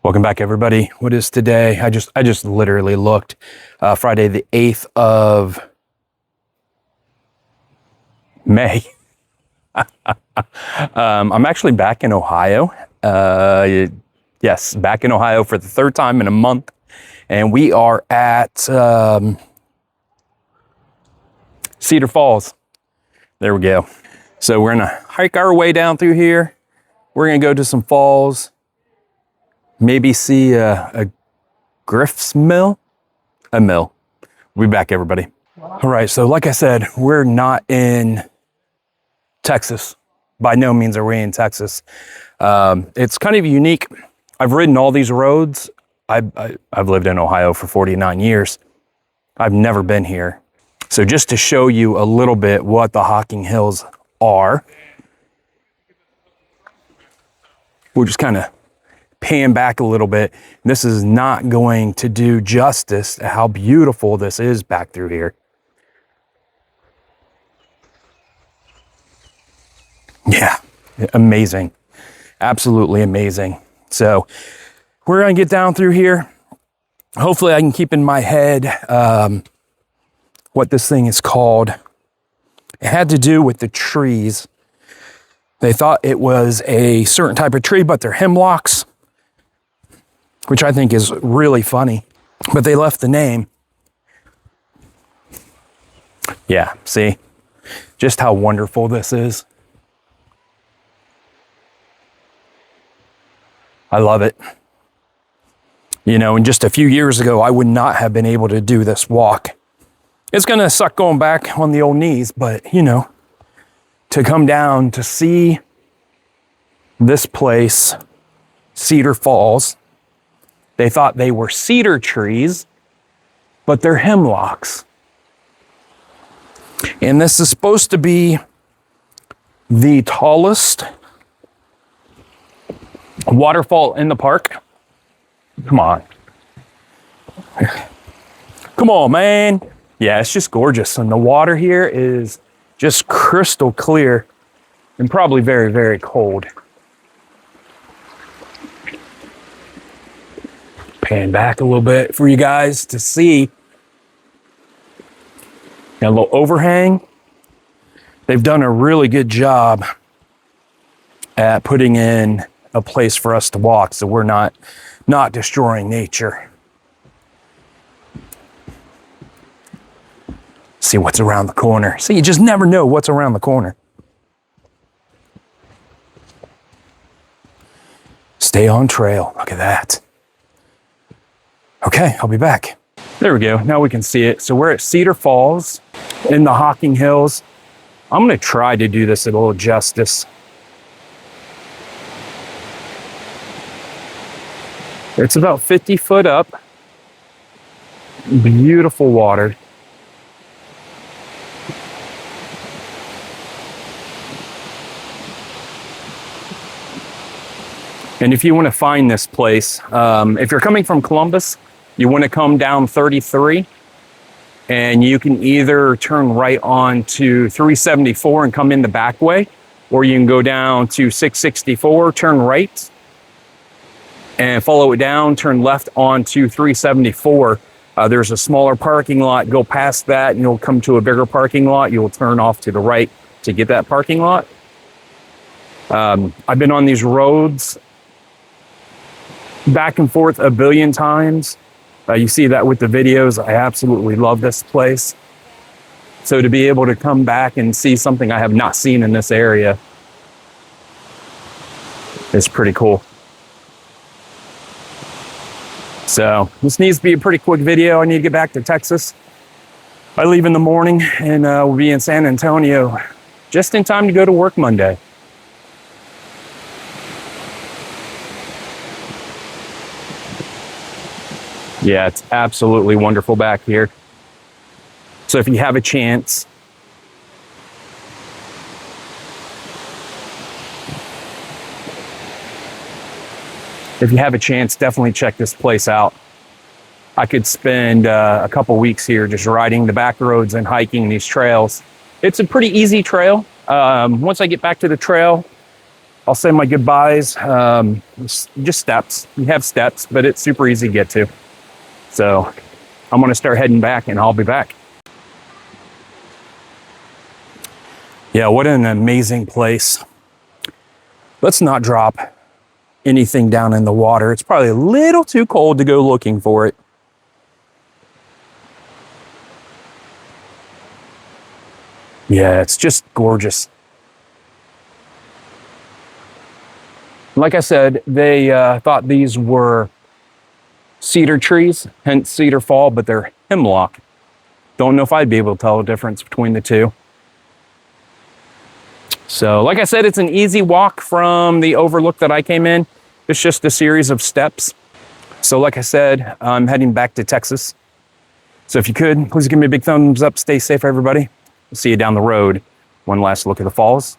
Welcome back, everybody. What is today? I just literally looked. Friday the 8th of May. I'm actually back in Ohio. Yes, back in Ohio for the third time in a month. And we are at Cedar Falls. There we go. So we're gonna hike our way down through here. We're gonna go to some falls. Maybe see a grist mill? A mill. We'll be back, everybody. All right, so like I said, we're not in Texas. By no means are we in Texas. It's kind of unique. I've ridden all these roads. I've lived in Ohio for 49 years. I've never been here. So just to show you a little bit what the Hocking Hills are, we'll just kind of pan back a little bit. This is not going to do justice to how beautiful this is back through here. Yeah, amazing. Absolutely amazing. So we're gonna get down through here. Hopefully I can keep in my head what this thing is called. It had to do with the trees. They thought it was a certain type of tree, but they're hemlocks, which I think is really funny, but they left the name. Yeah, see just how wonderful this is. I love it. You know, and just a few years ago, I would not have been able to do this walk. It's gonna suck going back on the old knees, but you know, to come down to see this place, Cedar Falls, they thought they were cedar trees, but they're hemlocks. And this is supposed to be the tallest waterfall in the park. Come on. Come on, man. Yeah, it's just gorgeous. And the water here is just crystal clear and probably very, very cold. Pan back a little bit for you guys to see. Got a little overhang. They've done a really good job at putting in a place for us to walk so we're not destroying nature. See what's around the corner. See, you just never know what's around the corner. Stay on trail. Look at that. Okay, I'll be back. There we go. Now we can see it. So we're at Cedar Falls in the Hocking Hills. I'm going to try to do this a little justice. It's about 50 foot up. Beautiful water. And if you want to find this place, if you're coming from Columbus, you want to come down 33, and you can either turn right on to 374 and come in the back way, or you can go down to 664, turn right, and follow it down, turn left onto 374. There's a smaller parking lot. Go past that, and you'll come to a bigger parking lot. You'll turn off to the right to get that parking lot. I've been on these roads back and forth a billion times. You see that with the videos. I absolutely love this place. So to be able to come back and see something I have not seen in this area is pretty cool. So this needs to be a pretty quick video. I need to get back to Texas. I leave in the morning and we'll be in San Antonio just in time to go to work Monday. Yeah, it's absolutely wonderful back here. So if you have a chance, definitely check this place out. I could spend a couple weeks here just riding the back roads and hiking these trails. It's a pretty easy trail. Once I get back to the trail, I'll say my goodbyes. Just steps. You have steps, but it's super easy to get to. So I'm gonna start heading back and I'll be back. Yeah, what an amazing place. Let's not drop anything down in the water. It's probably a little too cold to go looking for it. Yeah, it's just gorgeous. Like I said, they thought these were cedar trees, hence Cedar Fall, but they're hemlock. Don't know if I'd be able to tell the difference between the two. So, like I said, it's an easy walk from the overlook that I came in. It's just a series of steps. So, like I said, I'm heading back to Texas. So if you could, please give me a big thumbs up. Stay safe, everybody. See you down the road. One last look at the falls,